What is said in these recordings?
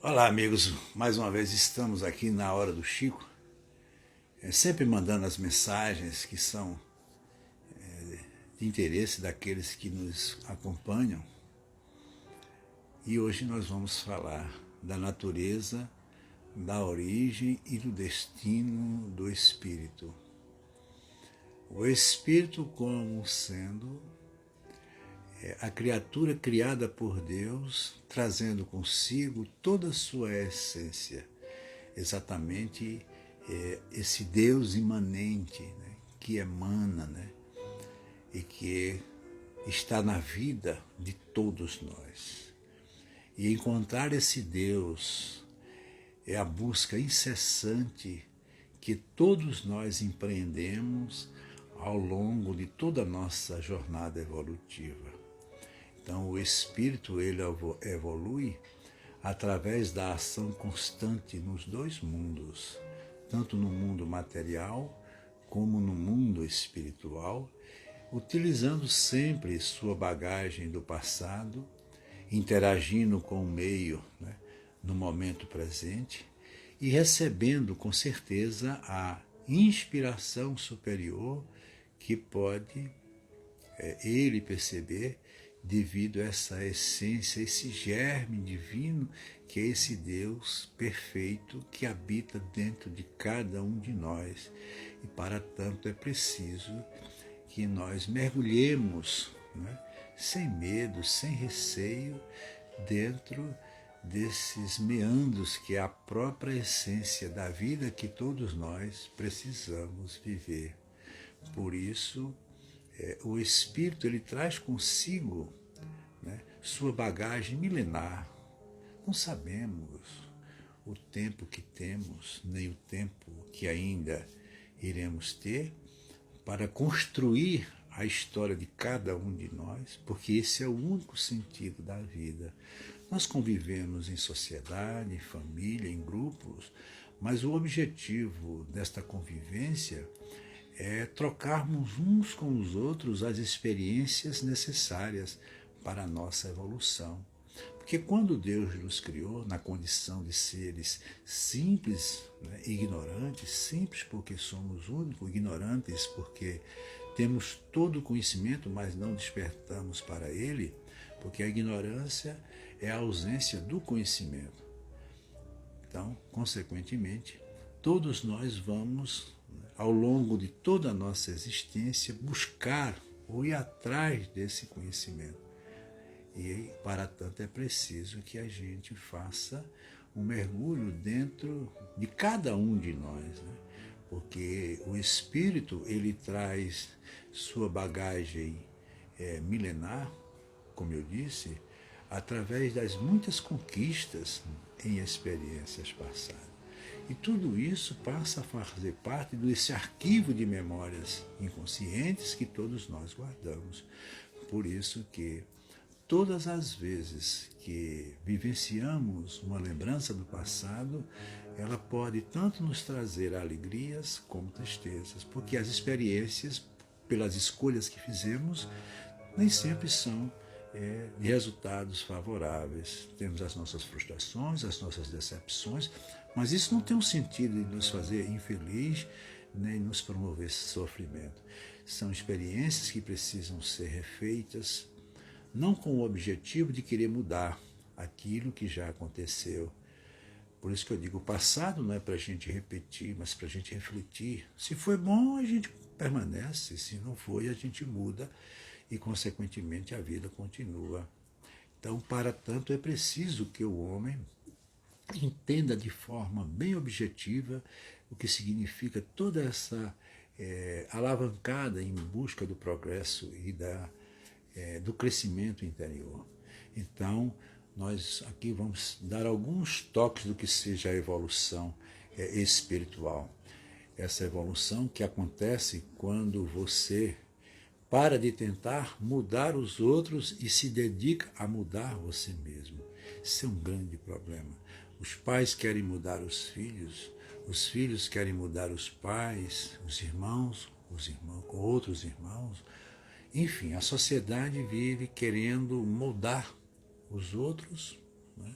Olá, amigos. Mais uma vez estamos aqui na Hora do Chico, sempre mandando as mensagens que são de interesse daqueles que nos acompanham. E hoje nós vamos falar da natureza, da origem e do destino do espírito. O espírito como sendo a criatura criada por Deus, trazendo consigo toda a sua essência, exatamente esse Deus imanente, né, que emana, né, e que está na vida de todos nós. E encontrar esse Deus é a busca incessante que todos nós empreendemos ao longo de toda a nossa jornada evolutiva. Então, o espírito ele evolui através da ação constante nos dois mundos, tanto no mundo material como no mundo espiritual, utilizando sempre sua bagagem do passado, interagindo com o meio, né, no momento presente e recebendo com certeza a inspiração superior que pode ele perceber devido a essa essência, esse germe divino que é esse Deus perfeito que habita dentro de cada um de nós. E para tanto é preciso que nós mergulhemos, né, sem medo, sem receio, dentro desses meandros que é a própria essência da vida que todos nós precisamos viver. Por isso, o espírito ele traz consigo, né, sua bagagem milenar. Não sabemos o tempo que temos, nem o tempo que ainda iremos ter para construir a história de cada um de nós, porque esse é o único sentido da vida. Nós convivemos em sociedade, em família, em grupos, mas o objetivo desta convivência é trocarmos uns com os outros as experiências necessárias para a nossa evolução. Porque quando Deus nos criou na condição de seres simples, né, ignorantes, simples porque somos únicos, ignorantes porque temos todo o conhecimento, mas não despertamos para ele, porque a ignorância é a ausência do conhecimento. Então, consequentemente, todos nós vamos, ao longo de toda a nossa existência, buscar ou ir atrás desse conhecimento. E, para tanto, é preciso que a gente faça um mergulho dentro de cada um de nós, né? Porque o espírito ele traz sua bagagem milenar, como eu disse, através das muitas conquistas em experiências passadas. E tudo isso passa a fazer parte desse arquivo de memórias inconscientes que todos nós guardamos. Por isso que todas as vezes que vivenciamos uma lembrança do passado, ela pode tanto nos trazer alegrias como tristezas, porque as experiências, pelas escolhas que fizemos, nem sempre são de resultados favoráveis. Temos as nossas frustrações, as nossas decepções, mas isso não tem um sentido de nos fazer infeliz, nem nos promover sofrimento. São experiências que precisam ser refeitas, não com o objetivo de querer mudar aquilo que já aconteceu. Por isso que eu digo, o passado não é para a gente repetir, mas para a gente refletir. Se foi bom, a gente permanece, se não foi, a gente muda e, consequentemente, a vida continua. Então, para tanto, é preciso que o homem entenda de forma bem objetiva o que significa toda essa alavancada em busca do progresso e do crescimento interior. Então, nós aqui vamos dar alguns toques do que seja a evolução espiritual. Essa evolução que acontece quando você para de tentar mudar os outros e se dedica a mudar você mesmo. Isso é um grande problema. Os pais querem mudar os filhos querem mudar os pais, os irmãos com outros irmãos. Enfim, a sociedade vive querendo moldar os outros, né,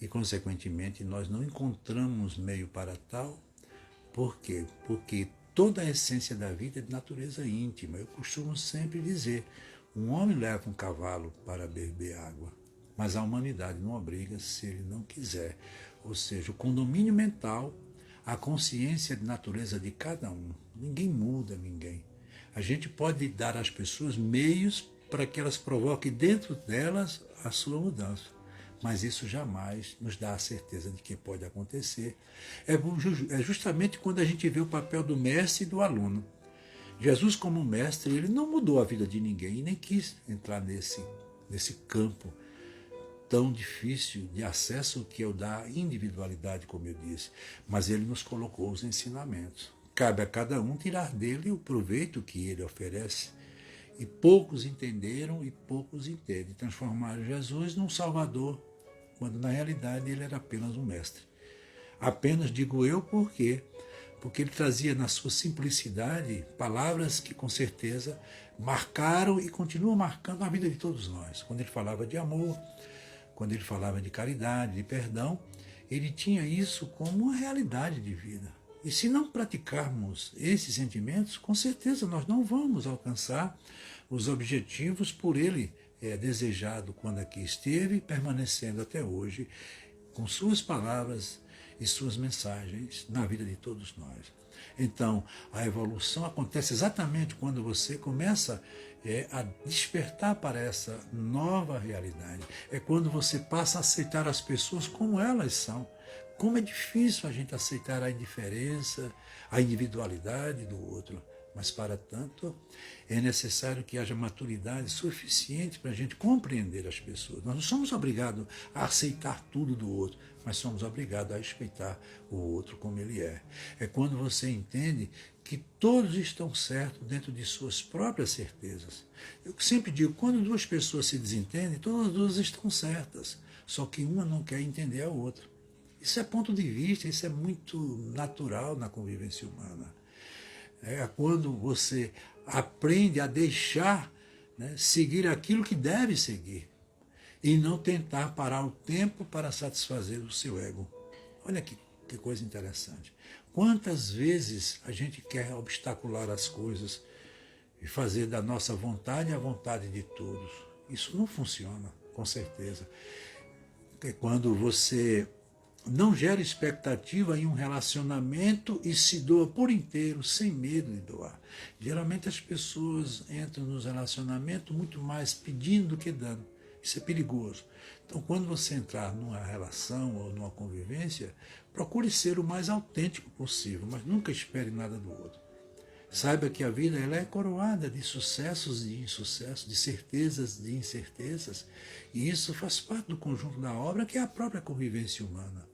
e, consequentemente, nós não encontramos meio para tal. Por quê? Porque toda a essência da vida é de natureza íntima. Eu costumo sempre dizer, um homem leva um cavalo para beber água, mas a humanidade não obriga se ele não quiser. Ou seja, o condomínio mental, a consciência de natureza de cada um. Ninguém muda ninguém. A gente pode dar às pessoas meios para que elas provoquem dentro delas a sua mudança. Mas isso jamais nos dá a certeza de que pode acontecer. É justamente quando a gente vê o papel do mestre e do aluno. Jesus, como mestre, ele não mudou a vida de ninguém e nem quis entrar nesse campo tão difícil de acesso que é o da individualidade, como eu disse. Mas ele nos colocou os ensinamentos. Cabe a cada um tirar dele o proveito que ele oferece. E poucos entenderam e poucos entendem. Transformaram Jesus num salvador, quando na realidade ele era apenas um mestre. Apenas digo eu por quê? Porque ele trazia na sua simplicidade palavras que com certeza marcaram e continuam marcando a vida de todos nós. Quando ele falava de amor, quando ele falava de caridade, de perdão, ele tinha isso como uma realidade de vida. E se não praticarmos esses sentimentos, com certeza nós não vamos alcançar os objetivos por ele desejado quando aqui esteve, permanecendo até hoje, com suas palavras e suas mensagens na vida de todos nós. Então, a evolução acontece exatamente quando você começa a despertar para essa nova realidade. É quando você passa a aceitar as pessoas como elas são. Como é difícil a gente aceitar a indiferença, a individualidade do outro. Mas, para tanto, é necessário que haja maturidade suficiente para a gente compreender as pessoas. Nós não somos obrigados a aceitar tudo do outro, mas somos obrigados a respeitar o outro como ele é. É quando você entende que todos estão certos dentro de suas próprias certezas. Eu sempre digo, quando duas pessoas se desentendem, todas as duas estão certas, só que uma não quer entender a outra. Isso é ponto de vista, isso é muito natural na convivência humana. É quando você aprende a deixar, né, seguir aquilo que deve seguir e não tentar parar o tempo para satisfazer o seu ego. Olha que coisa interessante. Quantas vezes a gente quer obstacular as coisas e fazer da nossa vontade a vontade de todos? Isso não funciona, com certeza. É quando você não gera expectativa em um relacionamento e se doa por inteiro, sem medo de doar. Geralmente as pessoas entram nos relacionamentos muito mais pedindo do que dando. Isso é perigoso. Então, quando você entrar numa relação ou numa convivência, procure ser o mais autêntico possível, mas nunca espere nada do outro. Saiba que a vida ela é coroada de sucessos e insucessos, de certezas e incertezas, e isso faz parte do conjunto da obra, que é a própria convivência humana.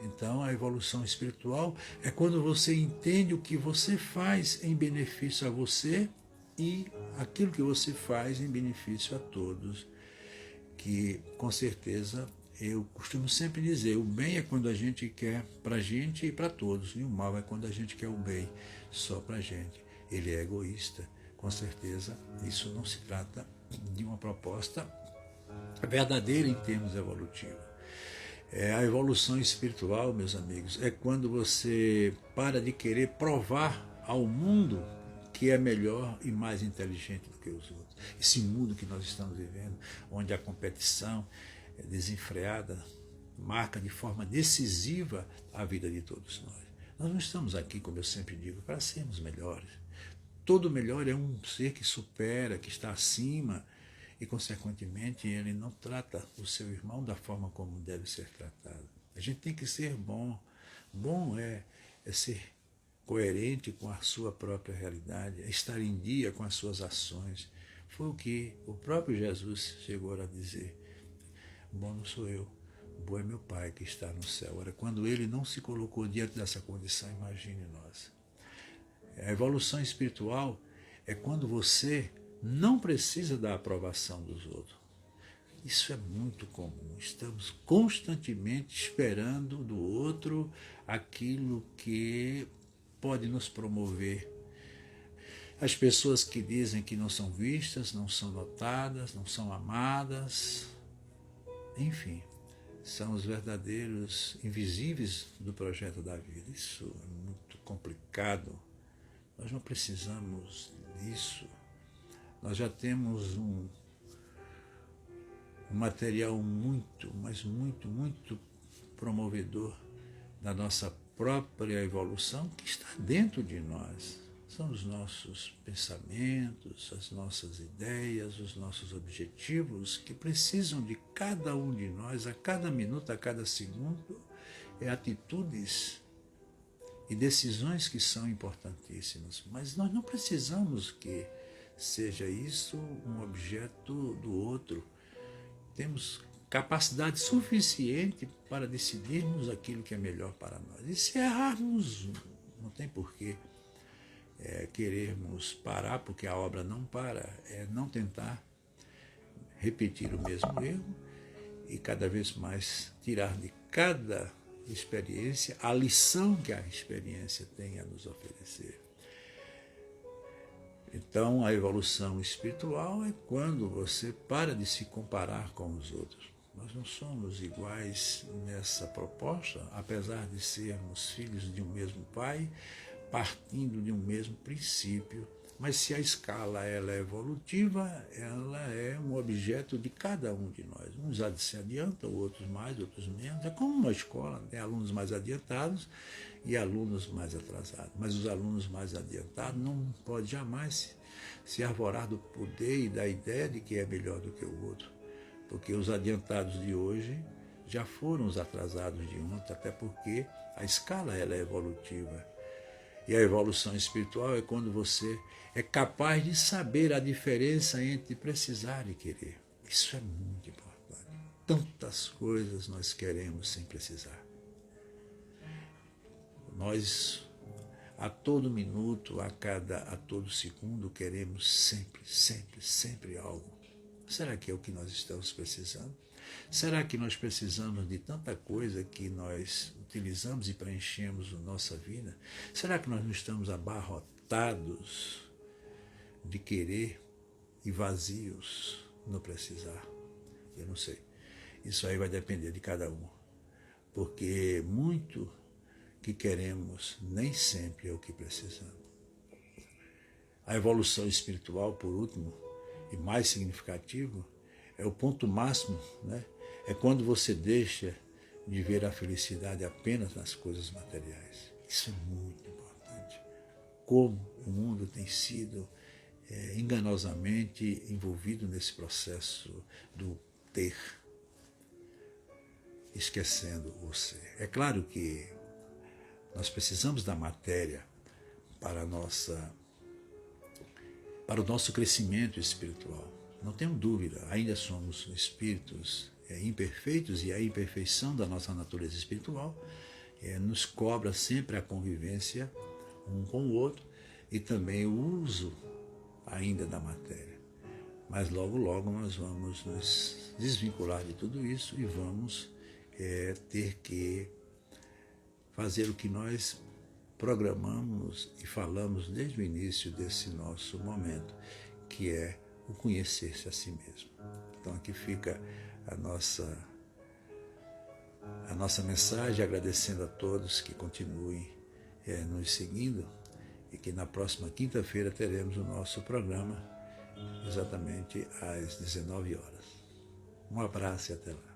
Então, a evolução espiritual é quando você entende o que você faz em benefício a você e aquilo que você faz em benefício a todos. Que, com certeza, eu costumo sempre dizer, o bem é quando a gente quer para a gente e para todos, e o mal é quando a gente quer o bem só para a gente. Ele é egoísta, com certeza. Isso não se trata de uma proposta verdadeira em termos evolutivos. A evolução espiritual, meus amigos, é quando você para de querer provar ao mundo que é melhor e mais inteligente do que os outros. Esse mundo que nós estamos vivendo, onde a competição é desenfreada, marca de forma decisiva a vida de todos nós. Nós não estamos aqui, como eu sempre digo, para sermos melhores. Todo melhor é um ser que supera, que está acima, e, consequentemente, ele não trata o seu irmão da forma como deve ser tratado. A gente tem que ser bom. Bom é ser coerente com a sua própria realidade, é estar em dia com as suas ações. Foi o que o próprio Jesus chegou a dizer. Bom não sou eu, bom é meu Pai que está no céu. Ora, quando ele não se colocou diante dessa condição, imagine nós. A evolução espiritual é quando você não precisa da aprovação dos outros. Isso é muito comum. Estamos constantemente esperando do outro aquilo que pode nos promover. As pessoas que dizem que não são vistas, não são notadas, não são amadas, enfim, são os verdadeiros invisíveis do projeto da vida. Isso é muito complicado. Nós não precisamos disso. Nós já temos um material muito, mas muito, muito promovedor da nossa própria evolução que está dentro de nós. São os nossos pensamentos, as nossas ideias, os nossos objetivos que precisam de cada um de nós, a cada minuto, a cada segundo, atitudes e decisões que são importantíssimas. Mas nós não precisamos que seja isso um objeto do outro. Temos capacidade suficiente para decidirmos aquilo que é melhor para nós. E se errarmos, não tem porquê querermos parar, porque a obra não para, é não tentar repetir o mesmo erro e cada vez mais tirar de cada experiência a lição que a experiência tem a nos oferecer. Então, a evolução espiritual é quando você para de se comparar com os outros. Nós não somos iguais nessa proposta, apesar de sermos filhos de um mesmo pai, partindo de um mesmo princípio. Mas se a escala ela é evolutiva, ela é um objeto de cada um de nós. Uns se adiantam, outros mais, outros menos. É como uma escola, tem alunos mais adiantados e alunos mais atrasados. Mas os alunos mais adiantados não podem jamais se arvorar do poder e da ideia de que é melhor do que o outro. Porque os adiantados de hoje já foram os atrasados de ontem, até porque a escala ela é evolutiva. E a evolução espiritual é quando você é capaz de saber a diferença entre precisar e querer. Isso é muito importante. Tantas coisas nós queremos sem precisar. Nós, a todo minuto, a todo segundo, queremos sempre algo. Será que é o que nós estamos precisando? Será que nós precisamos de tanta coisa que nós utilizamos e preenchemos a nossa vida? Será que nós não estamos abarrotados de querer e vazios no precisar? Eu não sei. Isso aí vai depender de cada um. Porque muito que queremos nem sempre é o que precisamos. A evolução espiritual, por último, e mais significativo, é o ponto máximo, né? É quando você deixa de ver a felicidade apenas nas coisas materiais. Isso é muito importante. Como o mundo tem sido enganosamente envolvido nesse processo do ter, esquecendo o ser. É claro que nós precisamos da matéria para o nosso crescimento espiritual. Não tenho dúvida, ainda somos espíritos imperfeitos e a imperfeição da nossa natureza espiritual nos cobra sempre a convivência um com o outro e também o uso ainda da matéria. Mas logo nós vamos nos desvincular de tudo isso e vamos ter que fazer o que nós programamos e falamos desde o início desse nosso momento, que é o conhecer-se a si mesmo. Então aqui fica a nossa mensagem, agradecendo a todos que continuem nos seguindo e que na próxima quinta-feira teremos o nosso programa exatamente às 19 horas. Um abraço e até lá.